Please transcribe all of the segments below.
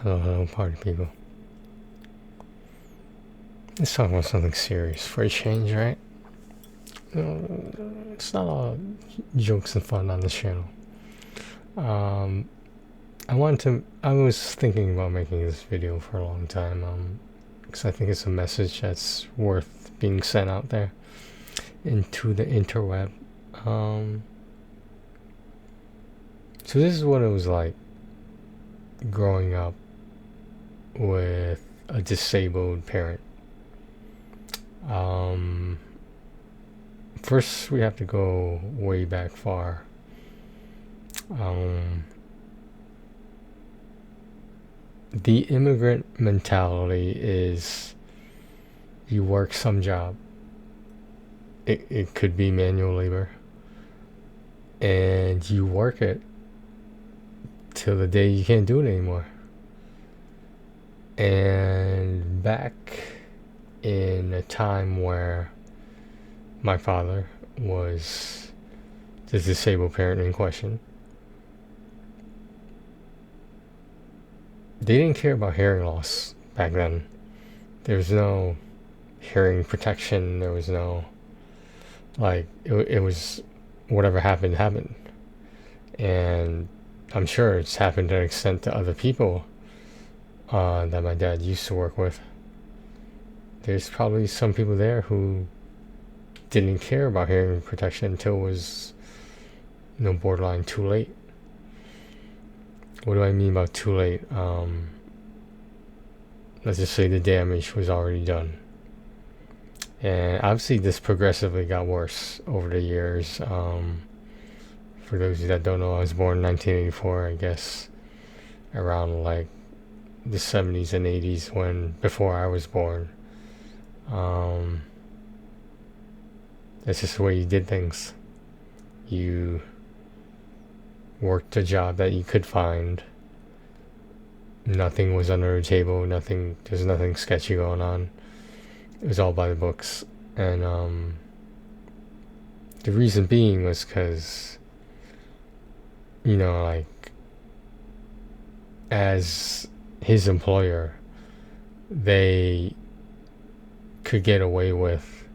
Hello, hello, party people. Let's talk about something serious for a change, right? It's not all jokes and fun on this channel. Um, I was thinking about making this video for a long time, because I think it's a message that's worth being sent out there into the interweb. Um, so this is what it was like growing up with a disabled parent. First, we have to go way back far. The immigrant mentality is you work some job. It could be manual labor. And you work it till the day you can't do it anymore. And back in a time where my father was the disabled parent in question, they didn't care about hearing loss back then. There was no hearing protection. There was no, it was whatever happened. And I'm sure it's happened to an extent to other people that my dad used to work with. There's probably some people there who didn't care about hearing protection until it was, borderline too late. What do I mean by too late? Let's just say the damage was already done. And obviously this progressively got worse over the years. For those of you that don't know, I was born in 1984, I guess, around like the 70s and 80s before I was born. That's just the way you did things. You worked a job that you could find. Nothing was under the table. There's nothing sketchy going on. It was all by the books. And the reason being was because, as his employer, they could get away with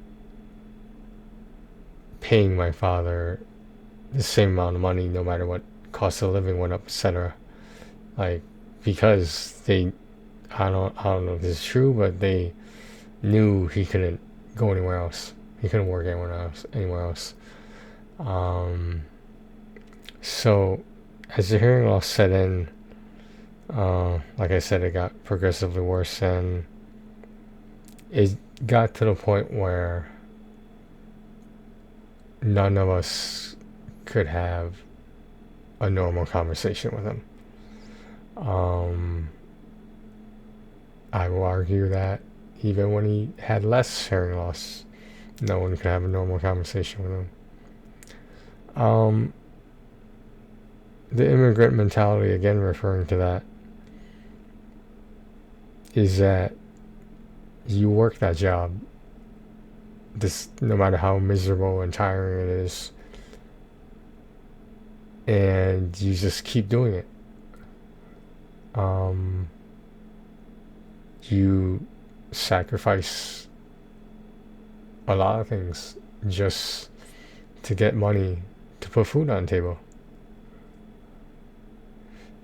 paying my father the same amount of money no matter what cost of living went up, etc. Because I don't know if this is true, but they knew he couldn't go anywhere else. He couldn't work anywhere else. So as the hearing loss set in, like I said, it got progressively worse, and it got to the point where none of us could have a normal conversation with him. I will argue that even when he had less hearing loss, no one could have a normal conversation with him. The immigrant mentality, again referring to that, is that you work that job, no matter how miserable and tiring it is, and you just keep doing it. You sacrifice a lot of things just to get money to put food on the table.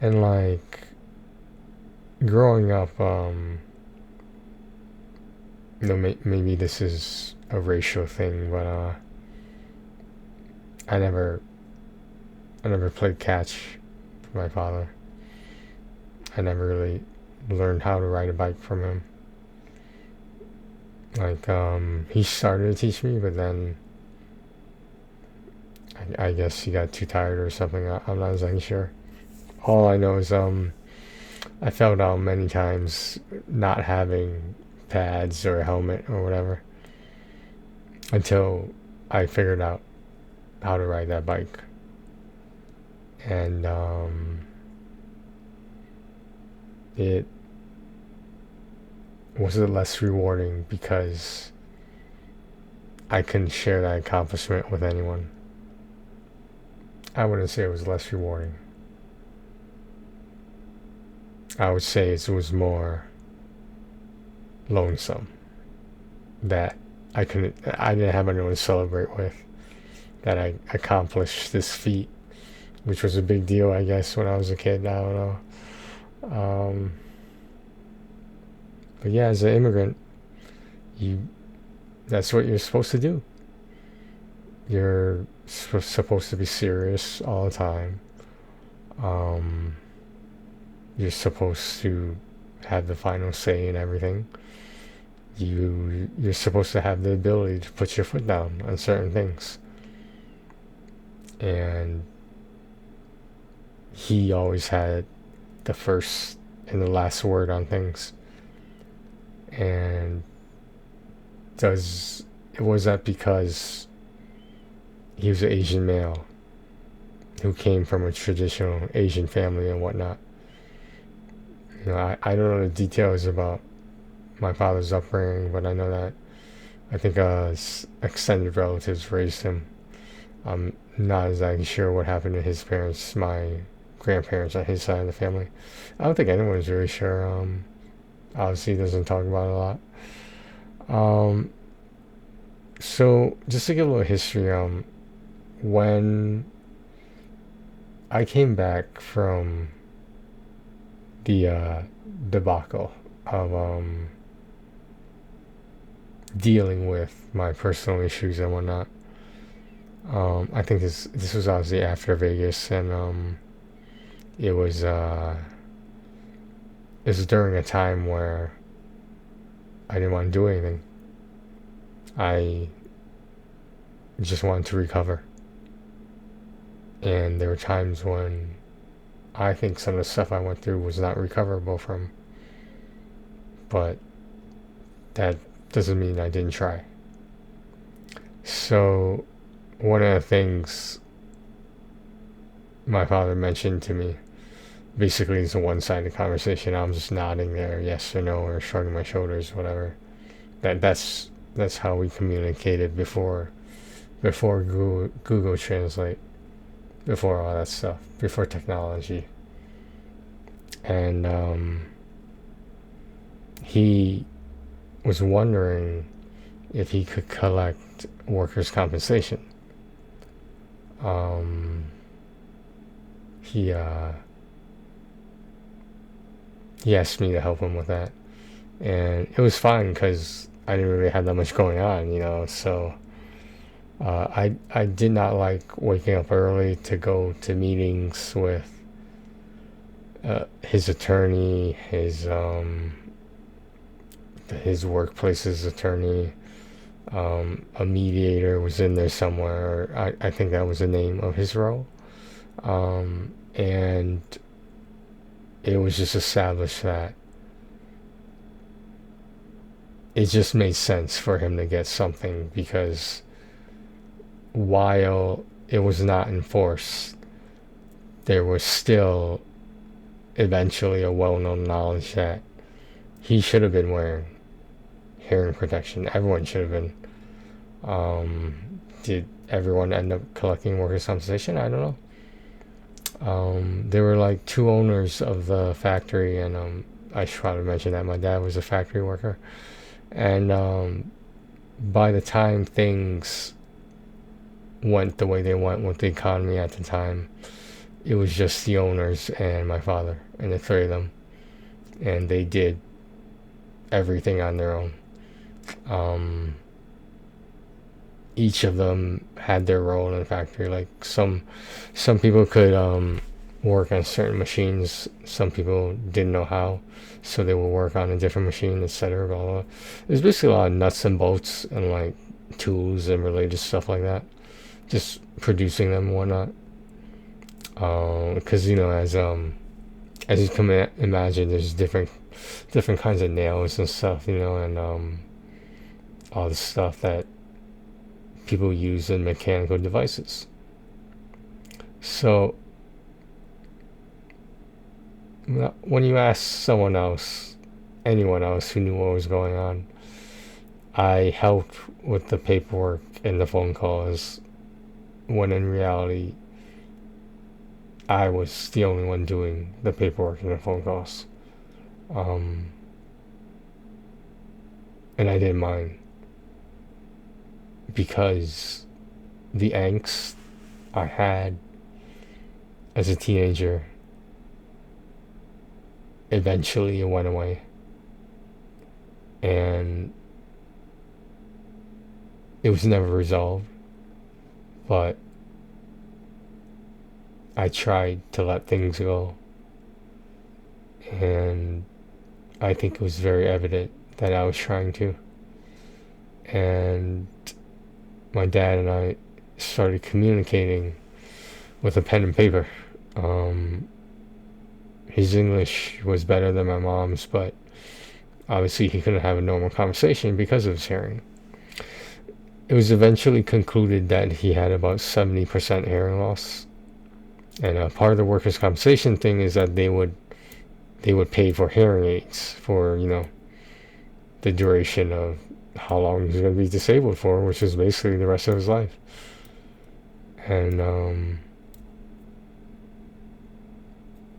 And growing up, maybe this is a racial thing, but I never played catch with my father. I never really learned how to ride a bike from him. He started to teach me, but then I guess he got too tired or something. I'm not exactly sure. All I know is I fell down many times not having pads or a helmet or whatever until I figured out how to ride that bike. And it was less rewarding because I couldn't share that accomplishment with anyone. I wouldn't say it was less rewarding. I would say it was more lonesome that I didn't have anyone to celebrate with, that I accomplished this feat, which was a big deal, I guess, when I was a kid. I don't know. Um, but yeah, as an immigrant, you that's what you're supposed to do. You're supposed to be serious all the time. Um, you're supposed to have the final say in everything. You're supposed to have the ability to put your foot down on certain things. And he always had the first and the last word on things. And was that because he was an Asian male who came from a traditional Asian family and whatnot? I don't know the details about my father's upbringing, but I know that I think extended relatives raised him. I'm not exactly sure what happened to his parents, my grandparents on his side of the family. I don't think anyone's really sure. Obviously, he doesn't talk about it a lot. So just to give a little history, when I came back from the debacle of dealing with my personal issues and whatnot, I think this was obviously after Vegas, and it was during a time where I didn't want to do anything. I just wanted to recover. And there were times when I think some of the stuff I went through was not recoverable from. But that doesn't mean I didn't try. So one of the things my father mentioned to me, basically it's a one-sided conversation. I'm just nodding there, yes or no, or shrugging my shoulders, whatever. That's how we communicated before Google Translate, before all that stuff, before technology. And he was wondering if he could collect workers' compensation. He asked me to help him with that, and it was fine because I didn't really have that much going on, so I did not like waking up early to go to meetings with his attorney, his workplace's attorney. A mediator was in there somewhere. I think that was the name of his role. And it was just established that it just made sense for him to get something, because while it was not enforced, there was still eventually a well-known knowledge that he should have been wearing hearing protection. Everyone should have been. Did everyone end up collecting workers' compensation? I don't know. There were like two owners of the factory, and I should probably mention that my dad was a factory worker. And by the time things went the way they went with the economy at the time, it was just the owners and my father, and the three of them, and they did everything on their own. Each of them had their role in the factory. Like some people could work on certain machines. Some people didn't know how, so they would work on a different machine, etc. Blah, blah. There's basically a lot of nuts and bolts and like tools and related stuff like that, just producing them and whatnot. Because as you can imagine, there's different kinds of nails and stuff, and all the stuff that people use in mechanical devices. So when you ask someone else, anyone else who knew what was going on, I helped with the paperwork and the phone calls, when in reality I was the only one doing the paperwork and the phone calls. Um, and I didn't mind because the angst I had as a teenager, eventually it went away. And it was never resolved, but I tried to let things go. And I think it was very evident that I was trying to. And my dad and I started communicating with a pen and paper. His English was better than my mom's, but obviously he couldn't have a normal conversation because of his hearing. It was eventually concluded that he had about 70% hearing loss. And part of the workers' compensation thing is that they would pay for hearing aids for, the duration of how long he's going to be disabled for, which is basically the rest of his life. And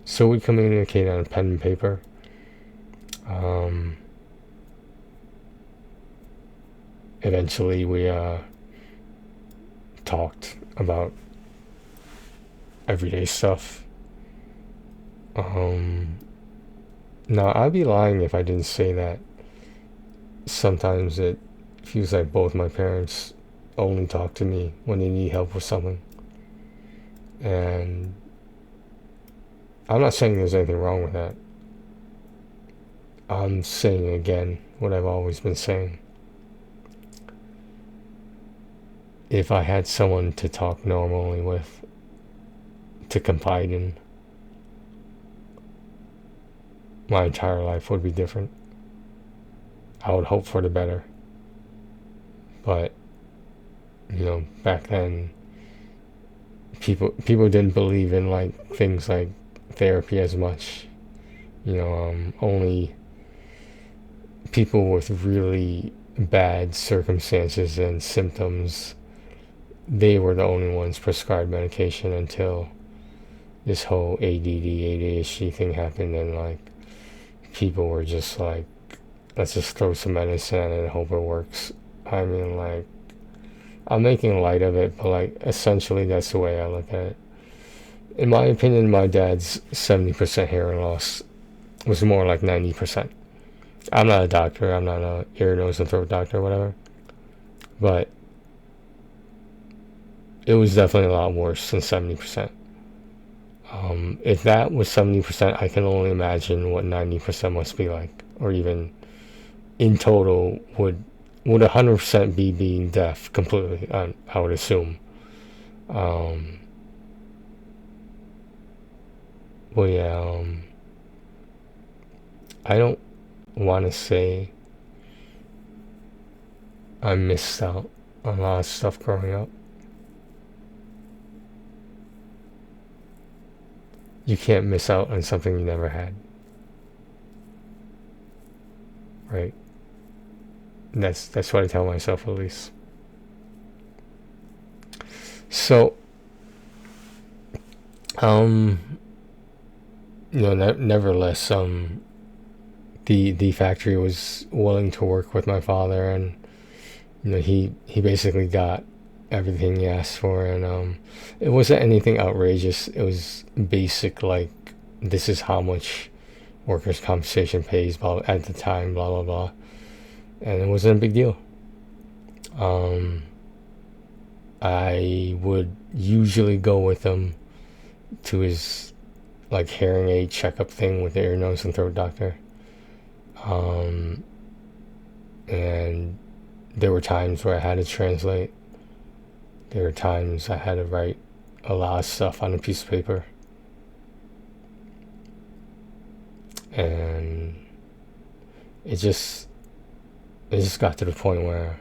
so we communicate on pen and paper. Eventually we talked about everyday stuff. Now, I'd be lying if I didn't say that sometimes it feels like both my parents only talk to me when they need help with something. And I'm not saying there's anything wrong with that. I'm saying again what I've always been saying. If I had someone to talk normally with, to confide in, my entire life would be different. I would hope for the better. But, back then, people didn't believe in like things like therapy as much. Only people with really bad circumstances and symptoms, they were the only ones prescribed medication until this whole ADD, ADHD thing happened, and like people were just like, let's just throw some medicine at it and hope it works. I mean, like, I'm making light of it, but like essentially that's the way I look at it. In my opinion, my dad's 70% hearing loss was more like 90%. I'm not a doctor. I'm not a ear, nose, and throat doctor or whatever. But it was definitely a lot worse than 70%. If that was 70%, I can only imagine what 90% must be like. Or even in total, would 100% be being deaf completely, I would assume. Well, yeah, I don't want to say I missed out on a lot of stuff growing up. You can't miss out on something you never had. Right? And that's what I tell myself, at least. So, nevertheless, the factory was willing to work with my father, and he basically got everything he asked for, and it wasn't anything outrageous. It was basic, like, this is how much workers' compensation pays at the time, blah blah blah, and it wasn't a big deal. I would usually go with him to his like hearing aid checkup thing with the ear, nose, and throat doctor. And there were times where I had to translate. There were times I had to write a lot of stuff on a piece of paper. And it just got to the point where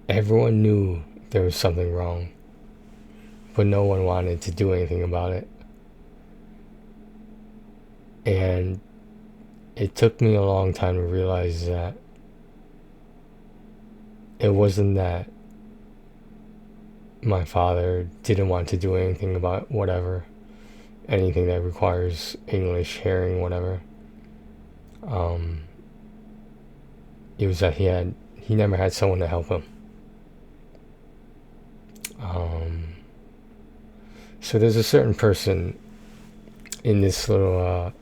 everyone knew there was something wrong, but no one wanted to do anything about it. And it took me a long time to realize that it wasn't that my father didn't want to do anything about whatever. anything that requires English, hearing, whatever. It was that he never had someone to help him. So there's a certain person in this little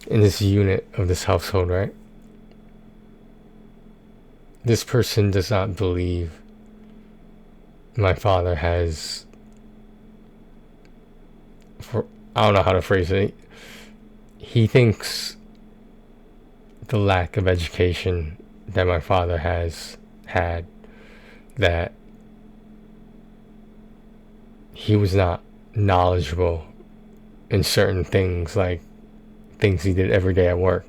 in this unit of this household, right? This person does not believe my father has, I don't know how to phrase it. He thinks the lack of education that my father has had, that he was not knowledgeable in certain things, like things he did every day at work.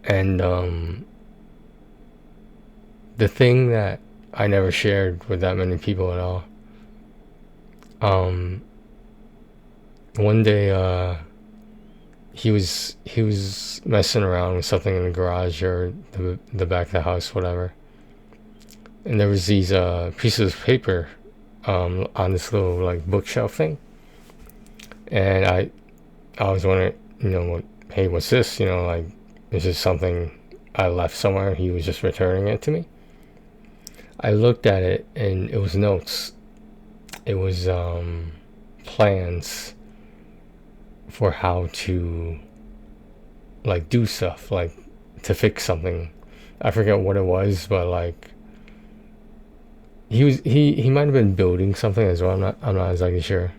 And the thing that I never shared with that many people at all, one day he was messing around with something in the garage or the back of the house, whatever, and there was these pieces of paper on this little like bookshelf thing, and I was wondering, hey, what's this? Like, is this something I left somewhere? He was just returning it to me. I looked at it and it was notes. It was plans for how to like do stuff, like to fix something. I forget what it was, but like he might have been building something as well. I'm not exactly sure.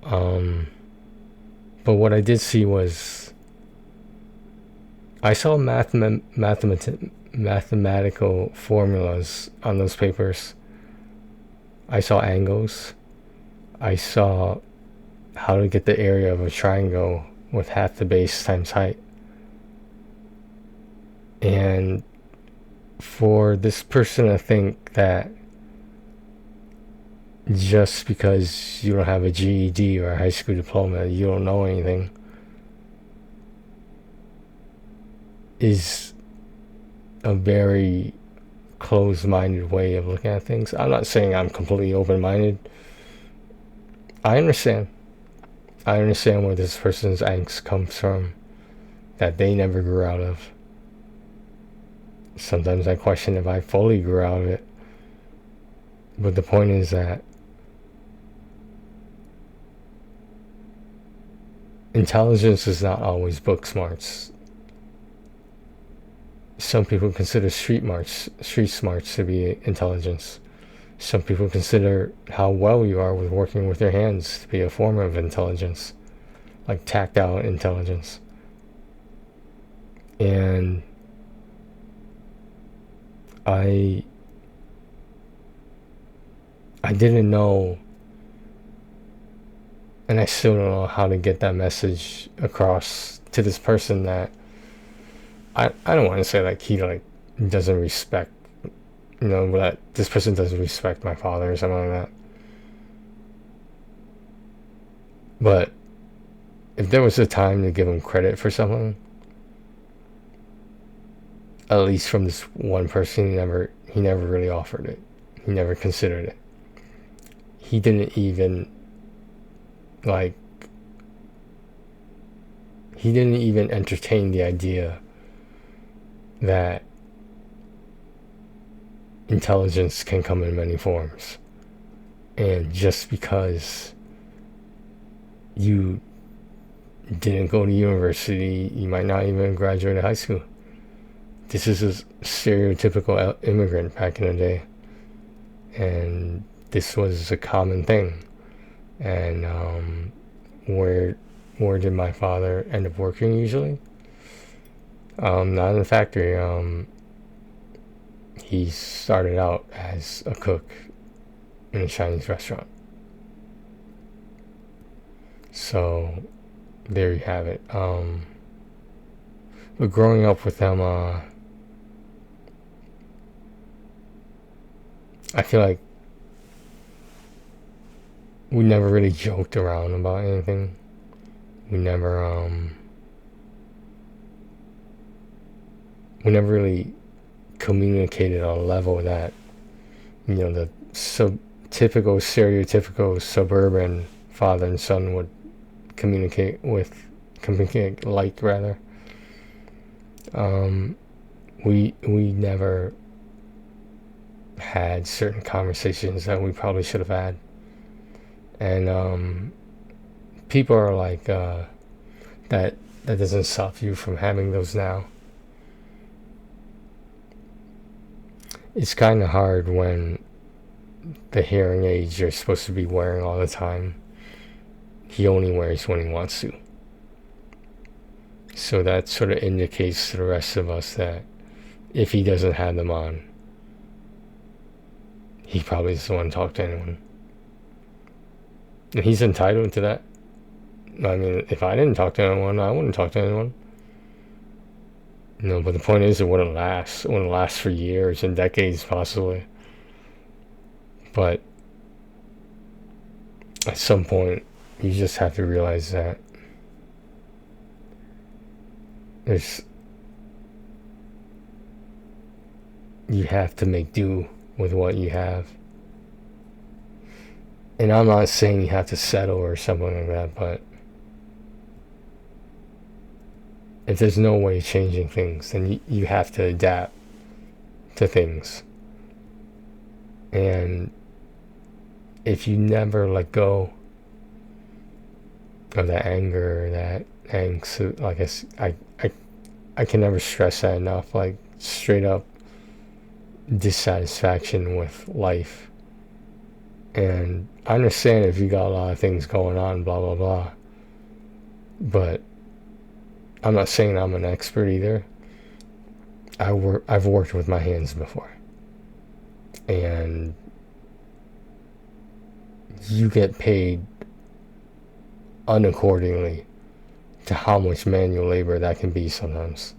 But what I did see was I saw mathematical formulas on those papers. I saw angles. I saw how to get the area of a triangle with half the base times height. And for this person to think that just because you don't have a GED or a high school diploma, you don't know anything, is a very closed-minded way of looking at things. I'm not saying I'm completely open-minded. I understand where this person's angst comes from, that they never grew out of. Sometimes I question if I fully grew out of it. But the point is that intelligence is not always book smarts. Some people consider street smarts to be intelligence. Some people consider how well you are with working with your hands to be a form of intelligence, like tactile intelligence. And I didn't know, and I still don't know how to get that message across to this person, that I don't want to say like he like doesn't respect, that this person doesn't respect my father or something like that. But if there was a time to give him credit for something, at least from this one person, he never really offered it. He never considered it. He didn't even entertain the idea that intelligence can come in many forms. And just because you didn't go to university, you might not even graduate high school. This is a stereotypical immigrant back in the day, and this was a common thing. And where did my father end up working usually? Not in the factory. He started out as a cook in a Chinese restaurant. So there you have it. But growing up with them, I feel like we never really joked around about anything. We never really communicated on a level that, the stereotypical suburban father and son would communicate like rather. We never had certain conversations that we probably should have had, and people are like that doesn't stop you from having those now. It's kind of hard when the hearing aids you're supposed to be wearing all the time, he only wears when he wants to. So that sort of indicates to the rest of us that if he doesn't have them on, he probably doesn't want to talk to anyone. And he's entitled to that. I mean, if I didn't talk to anyone, I wouldn't talk to anyone. But the point is, it wouldn't last. It wouldn't last for years and decades, possibly. But at some point, you just have to realize that you have to make do with what you have. And I'm not saying you have to settle or something like that, but if there's no way of changing things, then you have to adapt to things. And if you never let go of that anger, that angst, like I can never stress that enough, like straight up dissatisfaction with life. And I understand if you got a lot of things going on, blah blah blah, but I'm not saying I'm an expert either. I've worked with my hands before, and you get paid unaccordingly to how much manual labor that can be sometimes.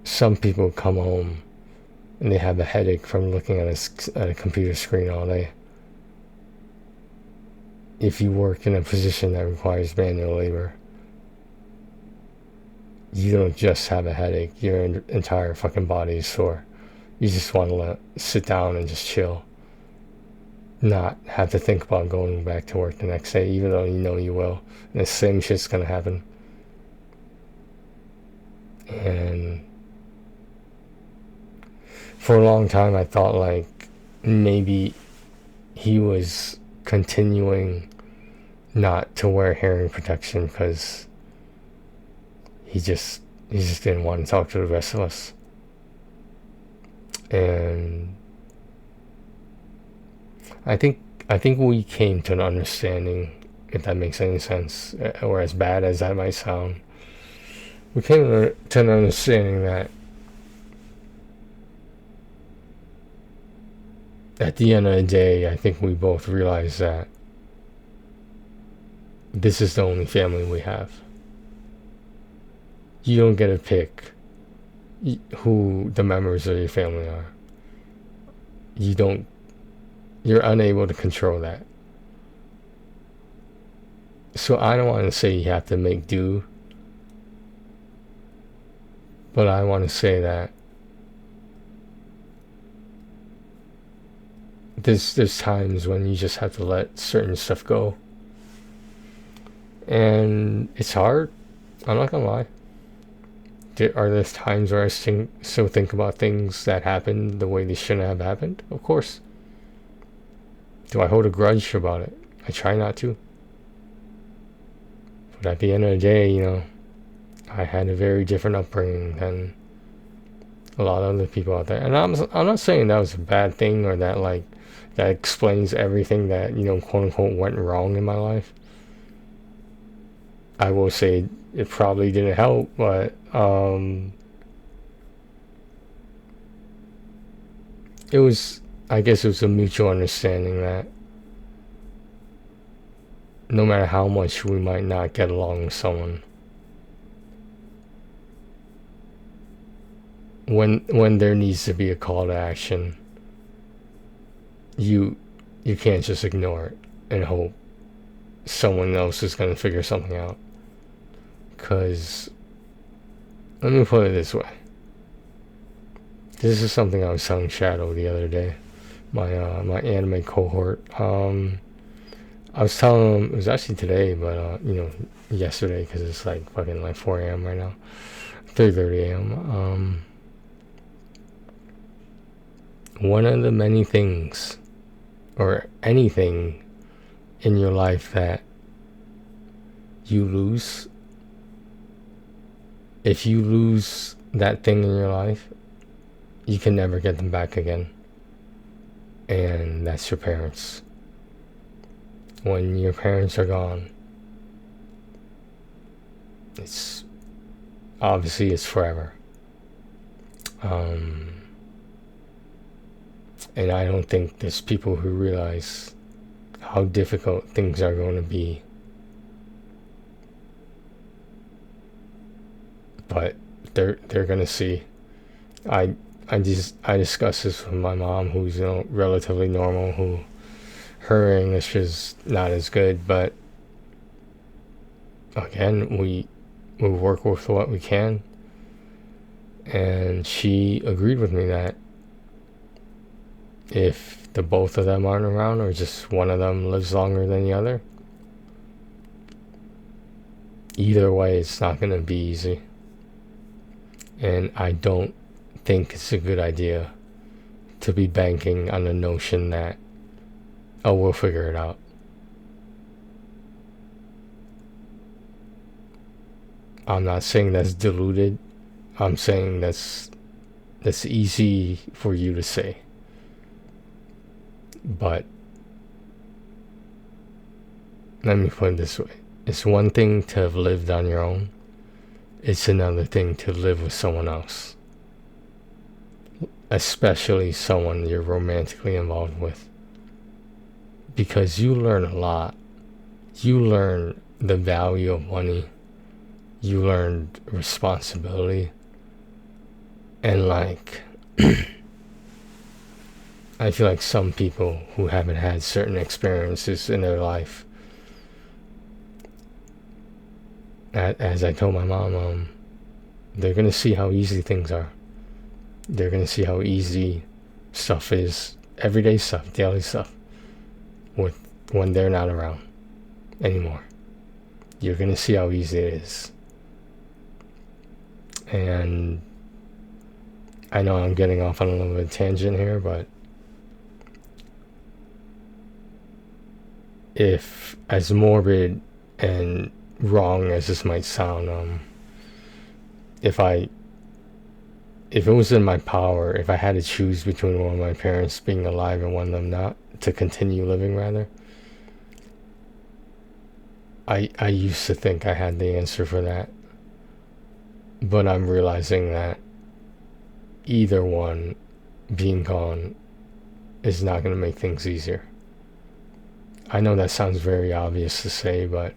Some people come home and they have a headache from looking at a computer screen all day. If you work in a position that requires manual labor, you don't just have a headache, your entire fucking body is sore. You just want to sit down and just chill, not have to think about going back to work the next day, even though you know you will, and the same shit's gonna happen. And for a long time I thought like maybe he was continuing not to wear hearing protection because he just didn't want to talk to the rest of us. And I think we came to an understanding, if that makes any sense, or as bad as that might sound. We came to an understanding that at the end of the day, I think we both realized that this is the only family we have. You don't get to pick who the members of your family are. You're unable to control that. So I don't want to say you have to make do, but I want to say that there's times when you just have to let certain stuff go. And it's hard. I'm not gonna lie. Are there times where I still think about things that happened the way they shouldn't have happened? Of course. Do I hold a grudge about it? I try not to. But at the end of the day, I had a very different upbringing than a lot of other people out there. And I'm not saying that was a bad thing or that that explains everything that, quote unquote went wrong in my life. I will say it probably didn't help, but I guess it was a mutual understanding that no matter how much we might not get along with someone, when there needs to be a call to action, you can't just ignore it and hope someone else is going to figure something out. Because, let me put it this way. This is something I was telling Shadow the other day. my anime cohort. I was telling them, it was actually today, but yesterday, because it's like fucking like 4 a.m. right now, 3:30 a.m. One of the many things, or anything in your life that you lose, if you lose that thing in your life, you can never get them back again. And that's your parents. When your parents are gone, it's obviously it's forever. And I don't think there's people who realize how difficult things are going to be. But they're gonna see. I discuss this with my mom, who's relatively normal, who her English is not as good, but again, we work with what we can, and she agreed with me that if the both of them aren't around, or just one of them lives longer than the other, either way, it's not going to be easy. And I don't think it's a good idea to be banking on the notion that, oh, we'll figure it out. I'm not saying that's deluded. I'm saying that's easy for you to say. But let me put it this way. It's one thing to have lived on your own. It's another thing to live with someone else. Especially someone you're romantically involved with. Because you learn a lot. You learn the value of money. You learn responsibility. And like, I feel like some people who haven't had certain experiences in their life, as I told my mom, they're going to see how easy things are. They're going to see how easy stuff is, everyday stuff, daily stuff, when they're not around anymore. You're going to see how easy it is. And I know I'm getting off on a little bit of tangent here, but if, as morbid and wrong as this might sound, if it was in my power, if I had to choose between one of my parents being alive and one of them not, to continue living rather, I used to think I had the answer for that. But I'm realizing that either one being gone is not going to make things easier. I know that sounds very obvious to say, but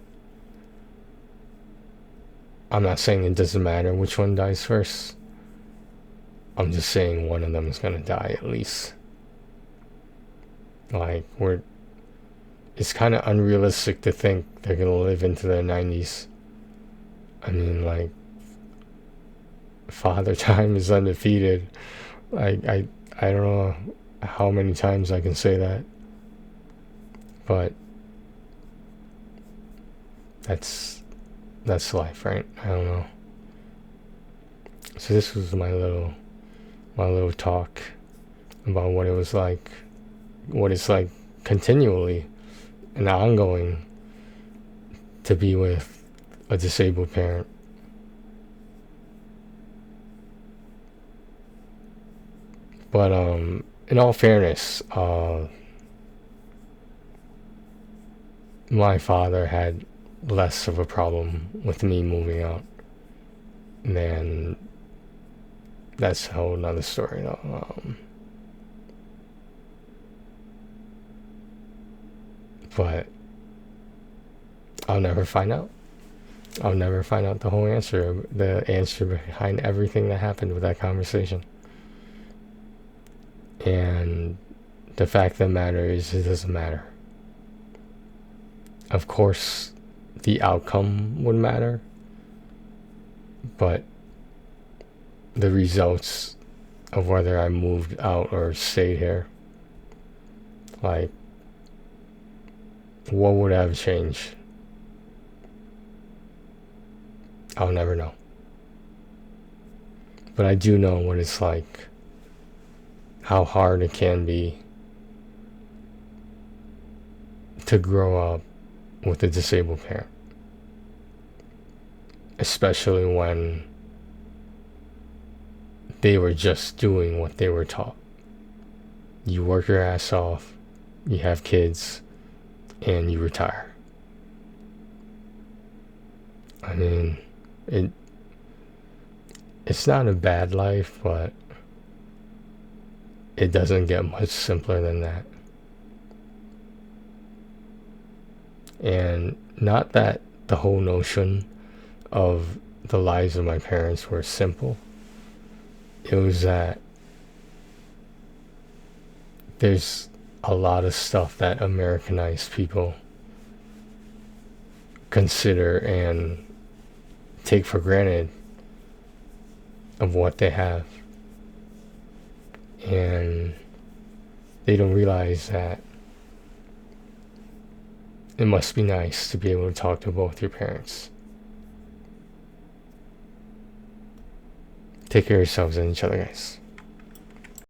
I'm not saying it doesn't matter which one dies first. I'm just saying one of them is going to die at least. Like, it's kind of unrealistic to think they're going to live into their 90s. I mean, like, Father Time is undefeated. I don't know how many times I can say that. But that's life, right? I don't know. So this was my little talk about what it was like, what it's like continually and ongoing to be with a disabled parent. But in all fairness, my father had less of a problem with me moving out. And that's a whole nother story though. But I'll never find out. I'll never find out the whole answer, the answer behind everything that happened with that conversation. And the fact of the matter is, it doesn't matter. Of course, the outcome would matter, but the results of whether I moved out or stayed here Like, what would have changed? I'll never know. But I do know what it's like, how hard it can be to grow up with a disabled parent. Especially when they were just doing what they were taught. You work your ass off, you have kids, and you retire. I mean, it's not a bad life, but it doesn't get much simpler than that. And not that the whole notion of the lives of my parents were simple. It was that there's a lot of stuff that Americanized people consider and take for granted of what they have. And they don't realize that it must be nice to be able to talk to both your parents. Take care of yourselves and each other, guys.